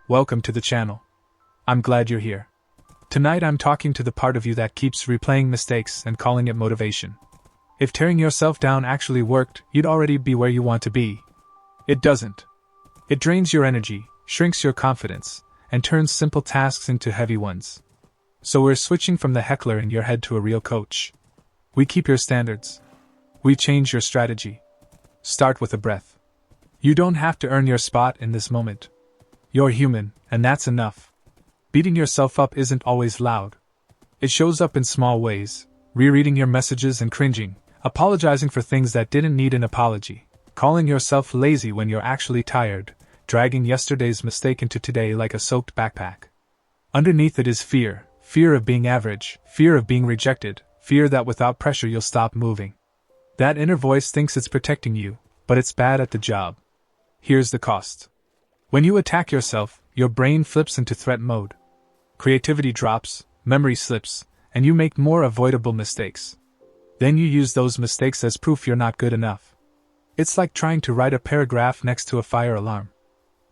Welcome to the channel. I'm glad you're here. Tonight I'm talking to the part of you that keeps replaying mistakes and calling it motivation. If tearing yourself down actually worked, you'd already be where you want to be. It doesn't. It drains your energy, shrinks your confidence, and turns simple tasks into heavy ones. So we're switching from the heckler in your head to a real coach. We keep your standards. We change your strategy. Start with a breath. You don't have to earn your spot in this moment. You're human, and that's enough. Beating yourself up isn't always loud. It shows up in small ways, rereading your messages and cringing, apologizing for things that didn't need an apology, calling yourself lazy when you're actually tired, dragging yesterday's mistake into today like a soaked backpack. Underneath it is fear, fear of being average, fear of being rejected, fear that without pressure you'll stop moving. That inner voice thinks it's protecting you, but it's bad at the job. Here's the cost. When you attack yourself, your brain flips into threat mode. Creativity drops, memory slips, and you make more avoidable mistakes. Then you use those mistakes as proof you're not good enough. It's like trying to write a paragraph next to a fire alarm.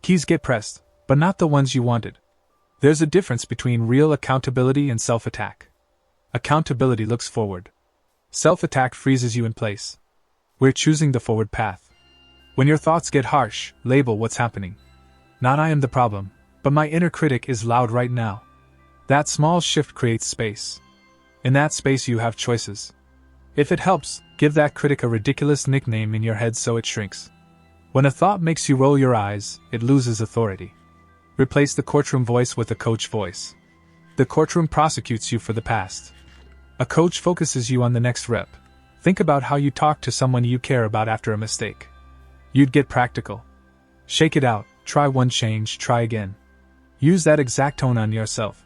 Keys get pressed, but not the ones you wanted. There's a difference between real accountability and self-attack. Accountability looks forward. Self-attack freezes you in place. We're choosing the forward path. When your thoughts get harsh, label what's happening. Not I am the problem, but my inner critic is loud right now. That small shift creates space. In that space you have choices. If it helps, give that critic a ridiculous nickname in your head so it shrinks. When a thought makes you roll your eyes, it loses authority. Replace the courtroom voice with a coach voice. The courtroom prosecutes you for the past. A coach focuses you on the next rep. Think about how you talk to someone you care about after a mistake. You'd get practical. Shake it out. Try one change, try again. Use that exact tone on yourself.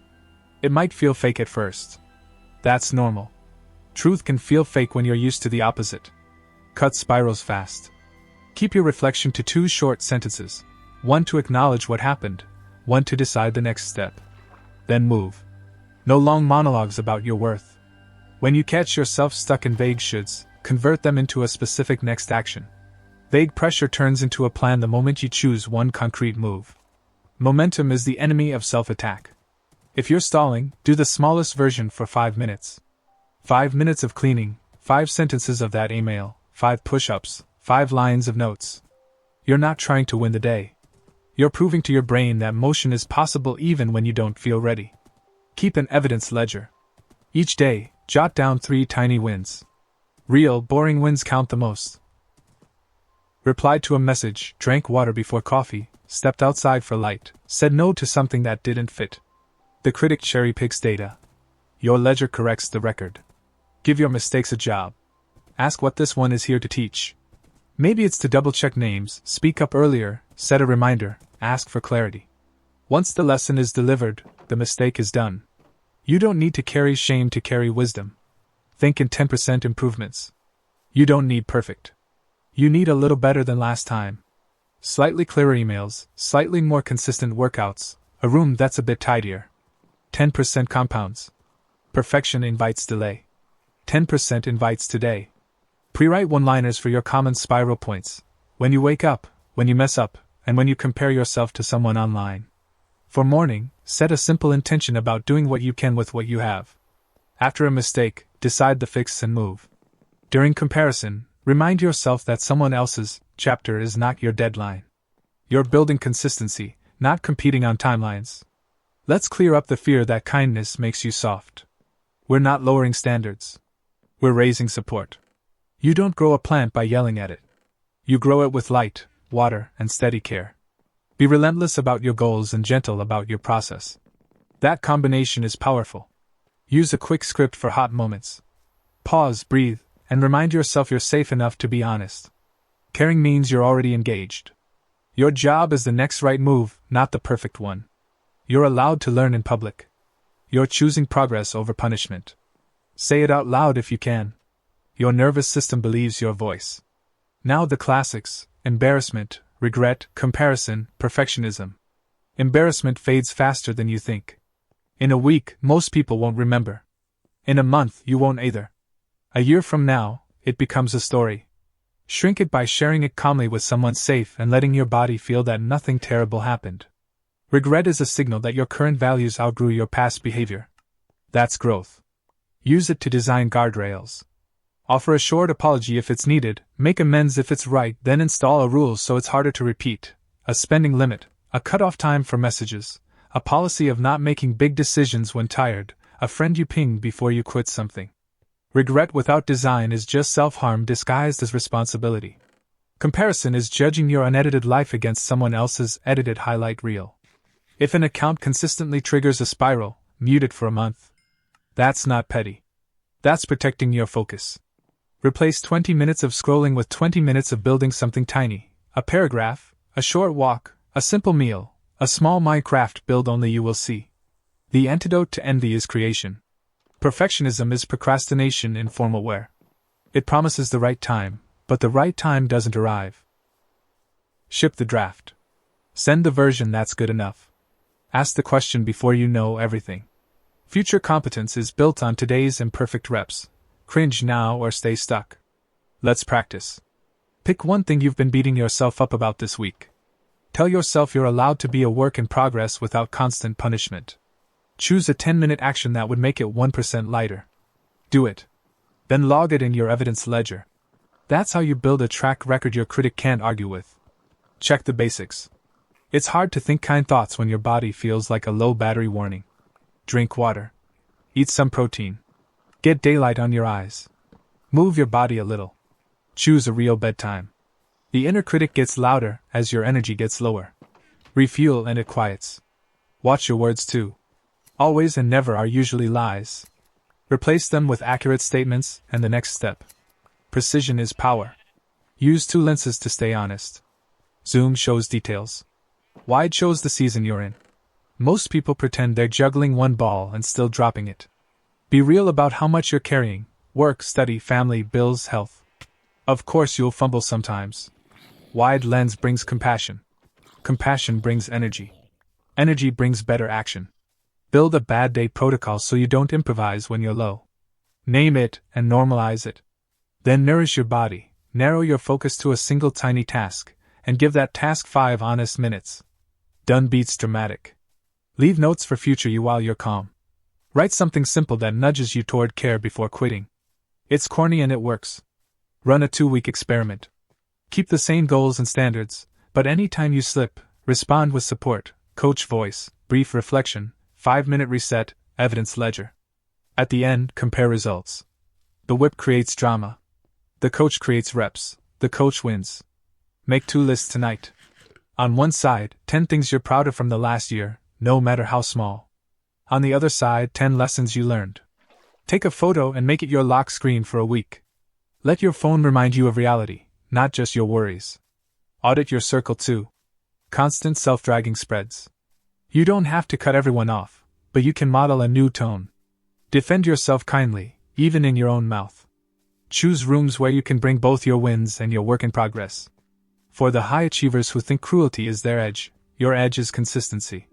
It might feel fake at first. That's normal. Truth can feel fake when you're used to the opposite. Cut spirals fast. Keep your reflection to 2 short sentences. One to acknowledge what happened, one to decide the next step. Then move. No long monologues about your worth. When you catch yourself stuck in vague shoulds, convert them into a specific next action. Vague pressure turns into a plan the moment you choose one concrete move. Momentum is the enemy of self-attack. If you're stalling, do the smallest version for 5 minutes. 5 minutes of cleaning, 5 sentences of that email, 5 push-ups, 5 lines of notes. You're not trying to win the day. You're proving to your brain that motion is possible even when you don't feel ready. Keep an evidence ledger. Each day, jot down 3 tiny wins. Real, boring wins count the most. Replied to a message, drank water before coffee, stepped outside for light, said no to something that didn't fit. The critic cherry-picks data. Your ledger corrects the record. Give your mistakes a job. Ask what this one is here to teach. Maybe it's to double-check names, speak up earlier, set a reminder, ask for clarity. Once the lesson is delivered, the mistake is done. You don't need to carry shame to carry wisdom. Think in 10% improvements. You don't need perfect. You need a little better than last time. Slightly clearer emails, slightly more consistent workouts, a room that's a bit tidier. 10% compounds. Perfection invites delay. 10% invites today. Pre-write one-liners for your common spiral points. When you wake up, when you mess up, and when you compare yourself to someone online. For morning, set a simple intention about doing what you can with what you have. After a mistake, decide the fix and move. During comparison, remind yourself that someone else's chapter is not your deadline. You're building consistency, not competing on timelines. Let's clear up the fear that kindness makes you soft. We're not lowering standards. We're raising support. You don't grow a plant by yelling at it. You grow it with light, water, and steady care. Be relentless about your goals and gentle about your process. That combination is powerful. Use a quick script for hot moments. Pause, breathe, and remind yourself you're safe enough to be honest. Caring means you're already engaged. Your job is the next right move, not the perfect one. You're allowed to learn in public. You're choosing progress over punishment. Say it out loud if you can. Your nervous system believes your voice. Now the classics: embarrassment, regret, comparison, perfectionism. Embarrassment fades faster than you think. In a week, most people won't remember. In a month, you won't either. A year from now, it becomes a story. Shrink it by sharing it calmly with someone safe and letting your body feel that nothing terrible happened. Regret is a signal that your current values outgrew your past behavior. That's growth. Use it to design guardrails. Offer a short apology if it's needed, make amends if it's right, then install a rule so it's harder to repeat. A spending limit, a cutoff time for messages, a policy of not making big decisions when tired, a friend you ping before you quit something. Regret without design is just self-harm disguised as responsibility. Comparison is judging your unedited life against someone else's edited highlight reel. If an account consistently triggers a spiral, mute it for a month. That's not petty. That's protecting your focus. Replace 20 minutes of scrolling with 20 minutes of building something tiny. A paragraph, a short walk, a simple meal, a small Minecraft build only you will see. The antidote to envy is creation. Perfectionism is procrastination in formal wear. It promises the right time, but the right time doesn't arrive. Ship the draft. Send the version that's good enough. Ask the question before you know everything. Future competence is built on today's imperfect reps. Cringe now or stay stuck. Let's practice. Pick one thing you've been beating yourself up about this week. Tell yourself you're allowed to be a work in progress without constant punishment. Choose a 10-minute action that would make it 1% lighter. Do it. Then log it in your evidence ledger. That's how you build a track record your critic can't argue with. Check the basics. It's hard to think kind thoughts when your body feels like a low battery warning. Drink water. Eat some protein. Get daylight on your eyes. Move your body a little. Choose a real bedtime. The inner critic gets louder as your energy gets lower. Refuel and it quiets. Watch your words too. Always and never are usually lies. Replace them with accurate statements and the next step. Precision is power. Use two lenses to stay honest. Zoom shows details. Wide shows the season you're in. Most people pretend they're juggling one ball and still dropping it. Be real about how much you're carrying: work, study, family, bills, health. Of course you'll fumble sometimes. Wide lens brings compassion. Compassion brings energy. Energy brings better action. Build a bad day protocol so you don't improvise when you're low. Name it and normalize it. Then nourish your body, narrow your focus to a single tiny task, and give that task 5 honest minutes. Done beats dramatic. Leave notes for future you while you're calm. Write something simple that nudges you toward care before quitting. It's corny and it works. Run a 2-week experiment. Keep the same goals and standards, but anytime you slip, respond with support, coach voice, brief reflection, 5-minute reset, evidence ledger. At the end, compare results. The whip creates drama. The coach creates reps. The coach wins. Make 2 lists tonight. On one side, 10 things you're proud of from the last year, no matter how small. On the other side, 10 lessons you learned. Take a photo and make it your lock screen for a week. Let your phone remind you of reality, not just your worries. Audit your circle too. Constant self-dragging spreads. You don't have to cut everyone off, but you can model a new tone. Defend yourself kindly, even in your own mouth. Choose rooms where you can bring both your wins and your work in progress. For the high achievers who think cruelty is their edge, your edge is consistency.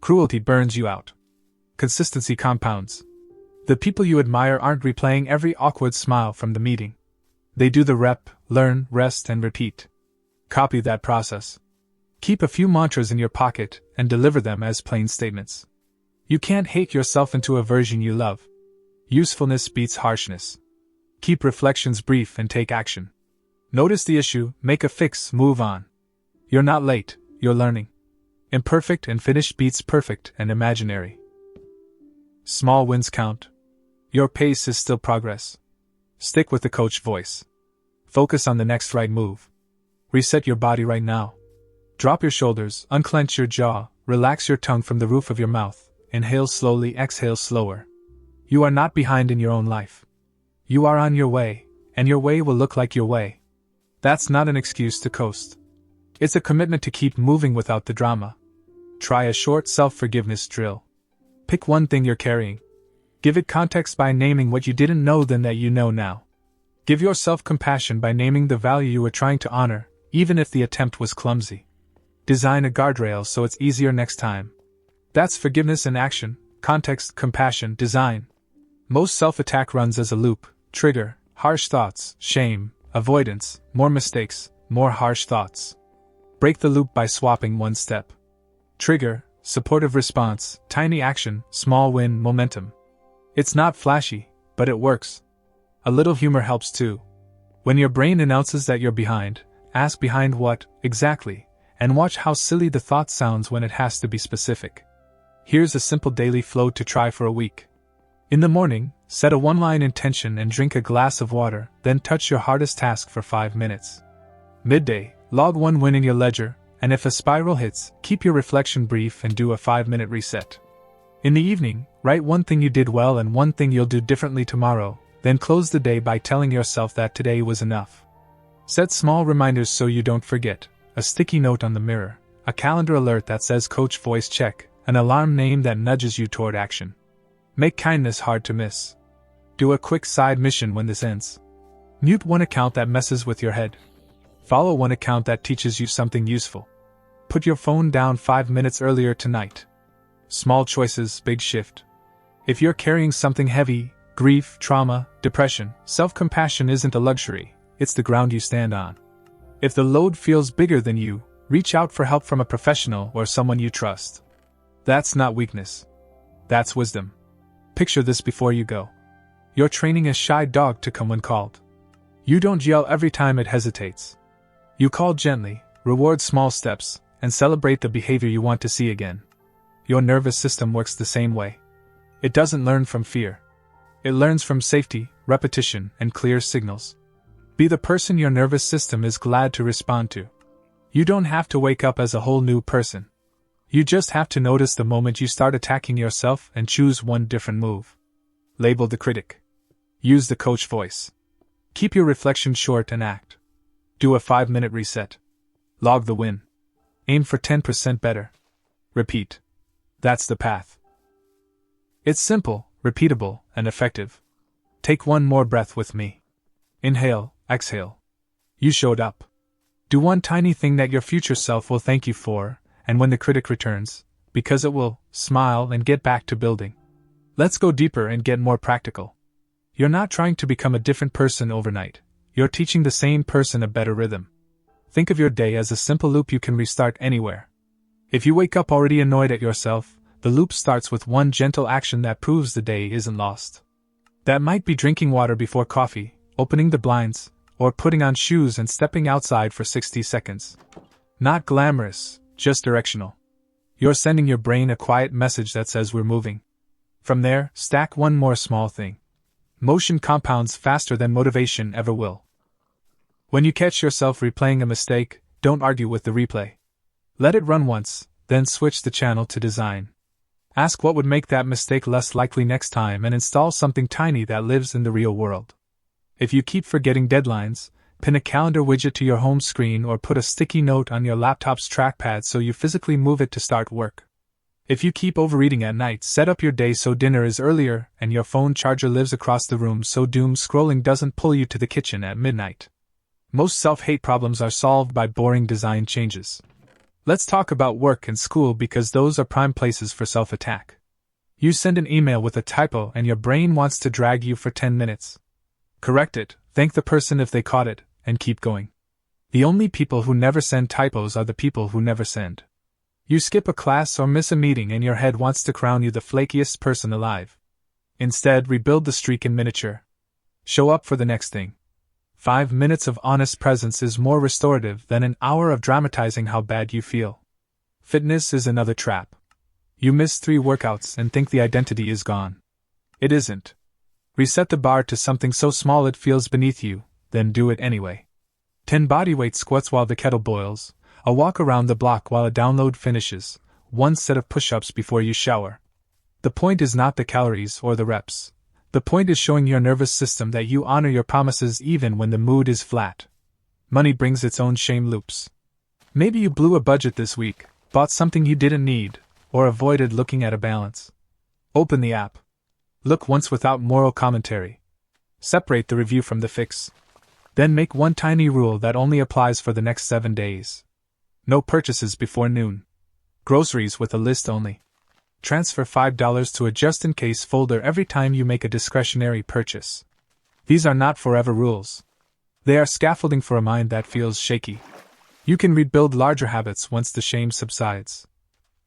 Cruelty burns you out. Consistency compounds. The people you admire aren't replaying every awkward smile from the meeting. They do the rep, learn, rest, and repeat. Copy that process. Keep a few mantras in your pocket and deliver them as plain statements. You can't hate yourself into a version you love. Usefulness beats harshness. Keep reflections brief and take action. Notice the issue, make a fix, move on. You're not late, you're learning. Imperfect and finished beats perfect and imaginary. Small wins count. Your pace is still progress. Stick with the coach voice. Focus on the next right move. Reset your body right now. Drop your shoulders, unclench your jaw, relax your tongue from the roof of your mouth. Inhale slowly, exhale slower. You are not behind in your own life. You are on your way, and your way will look like your way. That's not an excuse to coast. It's a commitment to keep moving without the drama. Try a short self-forgiveness drill. Pick one thing you're carrying. Give it context by naming what you didn't know then that you know now. Give yourself compassion by naming the value you were trying to honor, even if the attempt was clumsy. Design a guardrail so it's easier next time. That's forgiveness in action, context, compassion, design. Most self-attack runs as a loop: trigger, harsh thoughts, shame, avoidance, more mistakes, more harsh thoughts. Break the loop by swapping one step. Trigger, supportive response, tiny action, small win, momentum. It's not flashy, but it works. A little humor helps too. When your brain announces that you're behind, ask behind what, exactly, and watch how silly the thought sounds when it has to be specific. Here's a simple daily flow to try for a week. In the morning, set a one-line intention and drink a glass of water, then touch your hardest task for 5 minutes. Midday, log one win in your ledger, and if a spiral hits, keep your reflection brief and do a 5-minute reset. In the evening, write one thing you did well and one thing you'll do differently tomorrow, then close the day by telling yourself that today was enough. Set small reminders so you don't forget, a sticky note on the mirror, a calendar alert that says Coach Voice Check, an alarm name that nudges you toward action. Make kindness hard to miss. Do a quick side mission when this ends. Mute one account that messes with your head. Follow one account that teaches you something useful. Put your phone down 5 minutes earlier tonight. Small choices, big shift. If you're carrying something heavy, grief, trauma, depression, self-compassion isn't a luxury, it's the ground you stand on. If the load feels bigger than you, reach out for help from a professional or someone you trust. That's not weakness. That's wisdom. Picture this before you go. You're training a shy dog to come when called. You don't yell every time it hesitates. You call gently, reward small steps, and celebrate the behavior you want to see again. Your nervous system works the same way. It doesn't learn from fear. It learns from safety, repetition, and clear signals. Be the person your nervous system is glad to respond to. You don't have to wake up as a whole new person. You just have to notice the moment you start attacking yourself and choose one different move. Label the critic. Use the coach voice. Keep your reflection short and act. Do a 5-minute reset. Log the win. Aim for 10% better. Repeat. That's the path. It's simple, repeatable, and effective. Take one more breath with me. Inhale, exhale. You showed up. Do one tiny thing that your future self will thank you for, and when the critic returns, because it will, smile and get back to building. Let's go deeper and get more practical. You're not trying to become a different person overnight. You're teaching the same person a better rhythm. Think of your day as a simple loop you can restart anywhere. If you wake up already annoyed at yourself, the loop starts with one gentle action that proves the day isn't lost. That might be drinking water before coffee, opening the blinds, or putting on shoes and stepping outside for 60 seconds. Not glamorous, just directional. You're sending your brain a quiet message that says we're moving. From there, stack one more small thing. Motion compounds faster than motivation ever will. When you catch yourself replaying a mistake, don't argue with the replay. Let it run once, then switch the channel to design. Ask what would make that mistake less likely next time and install something tiny that lives in the real world. If you keep forgetting deadlines, pin a calendar widget to your home screen or put a sticky note on your laptop's trackpad so you physically move it to start work. If you keep overeating at night, set up your day so dinner is earlier and your phone charger lives across the room so doom scrolling doesn't pull you to the kitchen at midnight. Most self-hate problems are solved by boring design changes. Let's talk about work and school because those are prime places for self-attack. You send an email with a typo and your brain wants to drag you for 10 minutes. Correct it, thank the person if they caught it, and keep going. The only people who never send typos are the people who never send. You skip a class or miss a meeting and your head wants to crown you the flakiest person alive. Instead, rebuild the streak in miniature. Show up for the next thing. 5 minutes of honest presence is more restorative than an hour of dramatizing how bad you feel. Fitness is another trap. You miss 3 workouts and think the identity is gone. It isn't. Reset the bar to something so small it feels beneath you, then do it anyway. 10 bodyweight squats while the kettle boils, a walk around the block while a download finishes, 1 set of push-ups before you shower. The point is not the calories or the reps. The point is showing your nervous system that you honor your promises even when the mood is flat. Money brings its own shame loops. Maybe you blew a budget this week, bought something you didn't need, or avoided looking at a balance. Open the app. Look once without moral commentary. Separate the review from the fix. Then make one tiny rule that only applies for the next 7 days. No purchases before noon. Groceries with a list only. Transfer $5 to a just-in-case folder every time you make a discretionary purchase. These are not forever rules. They are scaffolding for a mind that feels shaky. You can rebuild larger habits once the shame subsides.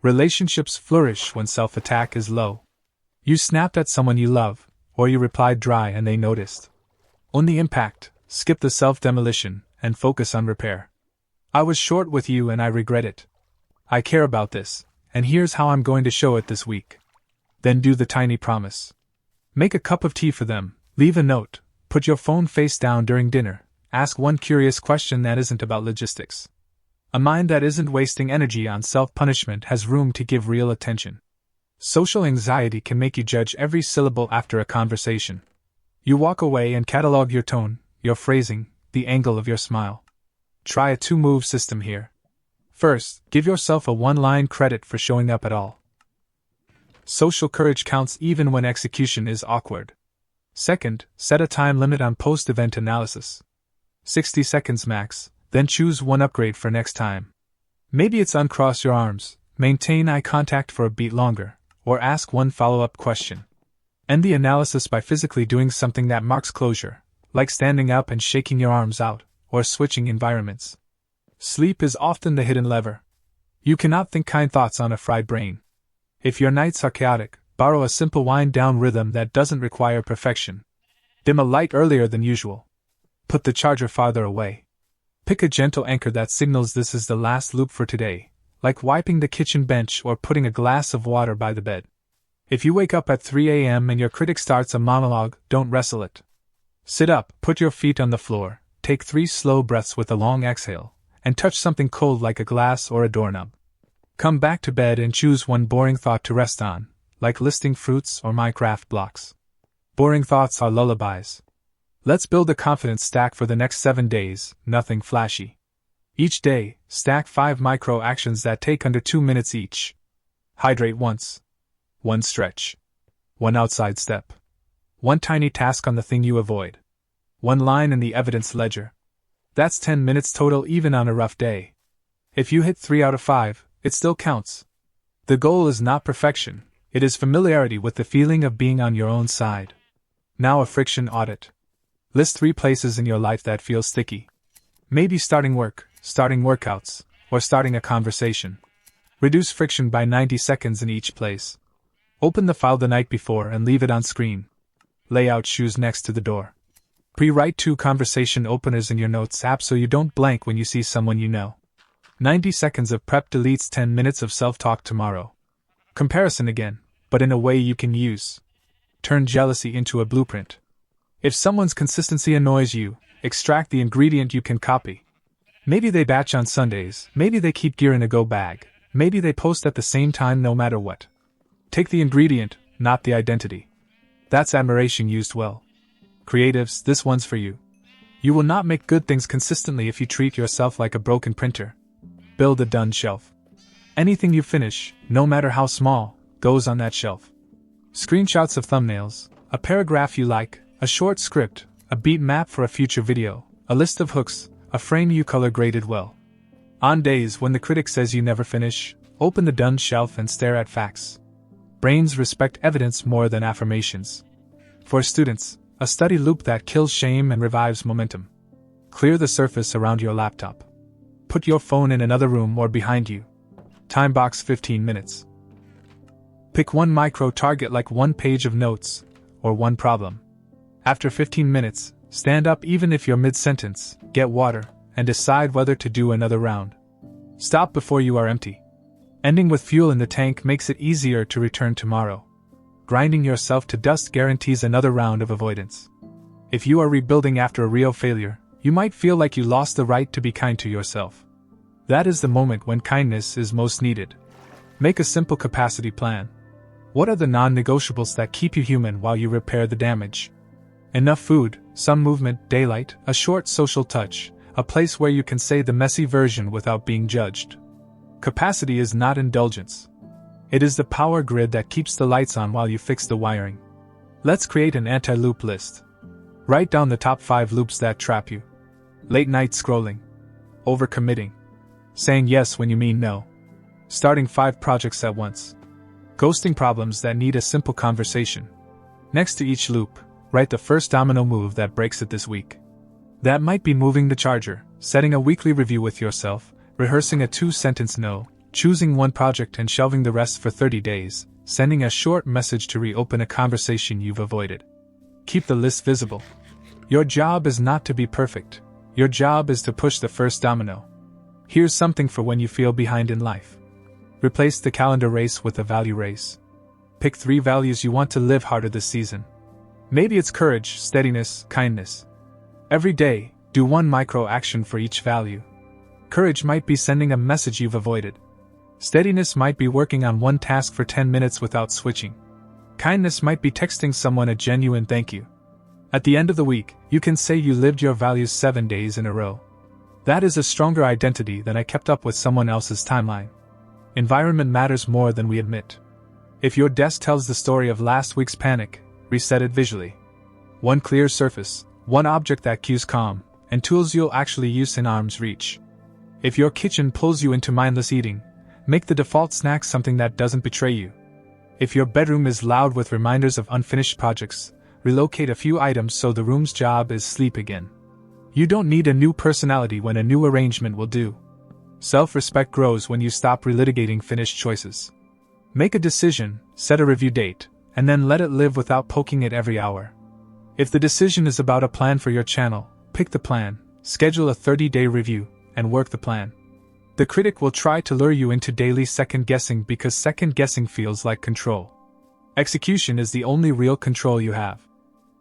Relationships flourish when self-attack is low. You snapped at someone you love, or you replied dry and they noticed. Own the impact, skip the self-demolition, and focus on repair. I was short with you and I regret it. I care about this, and here's how I'm going to show it this week. Then do the tiny promise. Make a cup of tea for them, leave a note, put your phone face down during dinner, ask one curious question that isn't about logistics. A mind that isn't wasting energy on self-punishment has room to give real attention. Social anxiety can make you judge every syllable after a conversation. You walk away and catalog your tone, your phrasing, the angle of your smile. Try a 2-move system here. First, give yourself a 1-line credit for showing up at all. Social courage counts even when execution is awkward. Second, set a time limit on post-event analysis. 60 seconds max, then choose one upgrade for next time. Maybe it's uncross your arms, maintain eye contact for a beat longer, or ask one follow-up question. End the analysis by physically doing something that marks closure, like standing up and shaking your arms out, or switching environments. Sleep is often the hidden lever. You cannot think kind thoughts on a fried brain. If your nights are chaotic, borrow a simple wind-down rhythm that doesn't require perfection. Dim a light earlier than usual. Put the charger farther away. Pick a gentle anchor that signals this is the last loop for today, like wiping the kitchen bench or putting a glass of water by the bed. If you wake up at 3 a.m. and your critic starts a monologue, don't wrestle it. Sit up, put your feet on the floor, take 3 slow breaths with a long exhale, and touch something cold like a glass or a doorknob. Come back to bed and choose one boring thought to rest on, like listing fruits or Minecraft blocks. Boring thoughts are lullabies. Let's build a confidence stack for the next 7 days, nothing flashy. Each day, stack 5 micro actions that take under 2 minutes each. Hydrate once. 1 stretch. 1 outside step. 1 tiny task on the thing you avoid. 1 line in the evidence ledger. That's 10 minutes total even on a rough day. If you hit 3 out of 5, it still counts. The goal is not perfection, it is familiarity with the feeling of being on your own side. Now a friction audit. List 3 places in your life that feel sticky. Maybe starting work, starting workouts, or starting a conversation. Reduce friction by 90 seconds in each place. Open the file the night before and leave it on screen. Lay out shoes next to the door. Pre-write 2 conversation openers in your notes app so you don't blank when you see someone you know. 90 seconds of prep deletes 10 minutes of self-talk tomorrow. Comparison again, but in a way you can use. Turn jealousy into a blueprint. If someone's consistency annoys you, extract the ingredient you can copy. Maybe they batch on Sundays, maybe they keep gear in a go bag, maybe they post at the same time no matter what. Take the ingredient, not the identity. That's admiration used well. Creatives, this one's for you. You will not make good things consistently if you treat yourself like a broken printer. Build a done shelf. Anything you finish, no matter how small, goes on that shelf. Screenshots of thumbnails, a paragraph you like, a short script, a beat map for a future video, a list of hooks, a frame you color graded well. On days when the critic says you never finish, open the done shelf and stare at facts. Brains respect evidence more than affirmations. For students, a study loop that kills shame and revives momentum. Clear the surface around your laptop. Put your phone in another room or behind you. Time box 15 minutes. Pick one micro target like 1 page of notes, or 1 problem. After 15 minutes, stand up even if you're mid-sentence, get water, and decide whether to do another round. Stop before you are empty. Ending with fuel in the tank makes it easier to return tomorrow. Grinding yourself to dust guarantees another round of avoidance. If you are rebuilding after a real failure, you might feel like you lost the right to be kind to yourself. That is the moment when kindness is most needed. Make a simple capacity plan. What are the non-negotiables that keep you human while you repair the damage? Enough food, some movement, daylight, a short social touch, a place where you can say the messy version without being judged. Capacity is not indulgence. It is the power grid that keeps the lights on while you fix the wiring. Let's create an anti-loop list. Write down the top 5 loops that trap you. Late night scrolling. Overcommitting. Saying yes when you mean no. Starting 5 projects at once. Ghosting problems that need a simple conversation. Next to each loop, write the first domino move that breaks it this week. That might be moving the charger, setting a weekly review with yourself, rehearsing a 2-sentence no, choosing one project and shelving the rest for 30 days, sending a short message to reopen a conversation you've avoided. Keep the list visible. Your job is not to be perfect. Your job is to push the first domino. Here's something for when you feel behind in life. Replace the calendar race with a value race. Pick 3 values you want to live harder this season. Maybe it's courage, steadiness, kindness. Every day, do one micro action for each value. Courage might be sending a message you've avoided. Steadiness might be working on one task for 10 minutes without switching. Kindness might be texting someone a genuine thank you. At the end of the week, you can say you lived your values 7 days in a row. That is a stronger identity than I kept up with someone else's timeline. Environment matters more than we admit. If your desk tells the story of last week's panic, reset it visually. One clear surface, one object that cues calm, and tools you'll actually use in arm's reach. If your kitchen pulls you into mindless eating, make the default snack something that doesn't betray you. If your bedroom is loud with reminders of unfinished projects, relocate a few items so the room's job is sleep again. You don't need a new personality when a new arrangement will do. Self-respect grows when you stop relitigating finished choices. Make a decision, set a review date, and then let it live without poking it every hour. If the decision is about a plan for your channel, pick the plan, schedule a 30-day review, and work the plan. The critic will try to lure you into daily second-guessing because second-guessing feels like control. Execution is the only real control you have.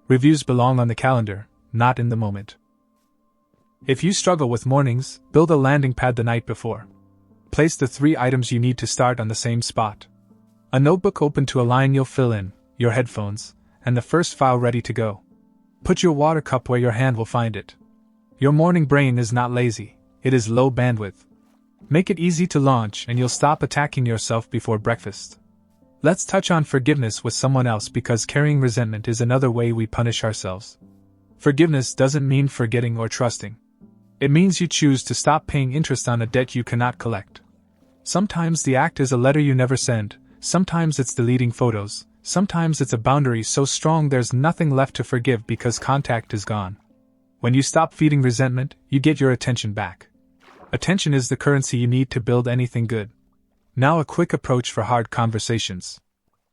Reviews belong on the calendar, not in the moment. If you struggle with mornings, build a landing pad the night before. Place the 3 items you need to start on the same spot. A notebook open to a line you'll fill in, your headphones, and the first file ready to go. Put your water cup where your hand will find it. Your morning brain is not lazy, it is low bandwidth. Make it easy to launch and you'll stop attacking yourself before breakfast. Let's touch on forgiveness with someone else because carrying resentment is another way we punish ourselves. Forgiveness doesn't mean forgetting or trusting. It means you choose to stop paying interest on a debt you cannot collect. Sometimes the act is a letter you never send, sometimes it's deleting photos, sometimes it's a boundary so strong there's nothing left to forgive because contact is gone. When you stop feeding resentment, you get your attention back. Attention is the currency you need to build anything good. Now a quick approach for hard conversations.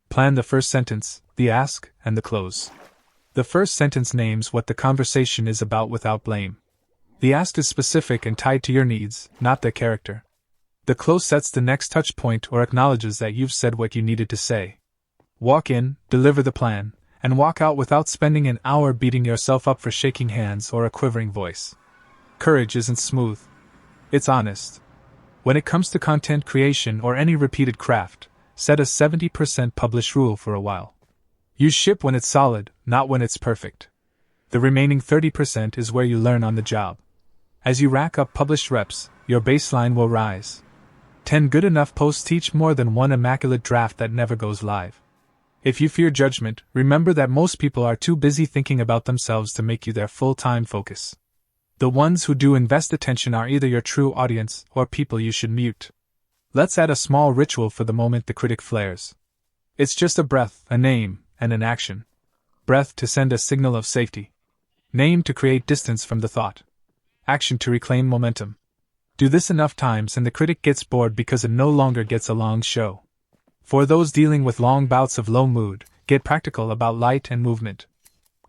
Plan the first sentence, the ask, and the close. The first sentence names what the conversation is about without blame. The ask is specific and tied to your needs, not their character. The close sets the next touch point or acknowledges that you've said what you needed to say. Walk in, deliver the plan, and walk out without spending an hour beating yourself up for shaking hands or a quivering voice. Courage isn't smooth. It's honest. When it comes to content creation or any repeated craft, set a 70% publish rule for a while. You ship when it's solid, not when it's perfect. The remaining 30% is where you learn on the job. As you rack up published reps, your baseline will rise. 10 good enough posts teach more than one immaculate draft that never goes live. If you fear judgment, remember that most people are too busy thinking about themselves to make you their full-time focus. The ones who do invest attention are either your true audience or people you should mute. Let's add a small ritual for the moment the critic flares. It's just a breath, a name, and an action. Breath to send a signal of safety. Name to create distance from the thought. Action to reclaim momentum. Do this enough times and the critic gets bored because it no longer gets a long show. For those dealing with long bouts of low mood, get practical about light and movement.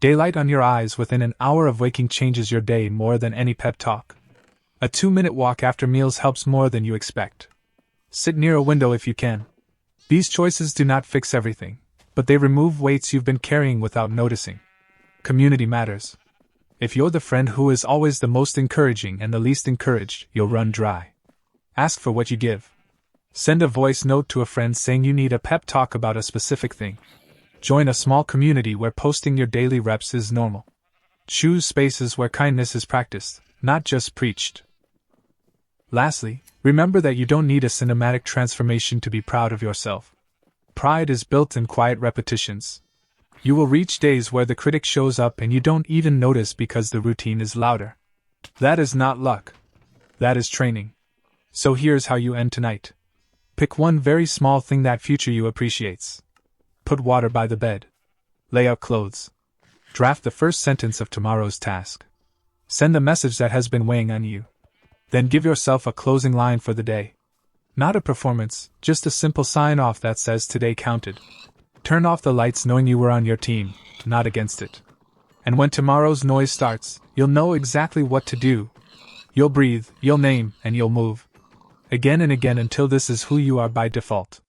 Daylight on your eyes within an hour of waking changes your day more than any pep talk. A 2-minute walk after meals helps more than you expect. Sit near a window if you can. These choices do not fix everything, but they remove weights you've been carrying without noticing. Community matters. If you're the friend who is always the most encouraging and the least encouraged, you'll run dry. Ask for what you give. Send a voice note to a friend saying you need a pep talk about a specific thing. Join a small community where posting your daily reps is normal. Choose spaces where kindness is practiced, not just preached. Lastly, remember that you don't need a cinematic transformation to be proud of yourself. Pride is built in quiet repetitions. You will reach days where the critic shows up and you don't even notice because the routine is louder. That is not luck. That is training. So here's how you end tonight. Pick one very small thing that future you appreciates. Put water by the bed. Lay out clothes. Draft the first sentence of tomorrow's task. Send a message that has been weighing on you. Then give yourself a closing line for the day. Not a performance, just a simple sign-off that says today counted. Turn off the lights knowing you were on your team, not against it. And when tomorrow's noise starts, you'll know exactly what to do. You'll breathe, you'll name, and you'll move. Again and again until this is who you are by default.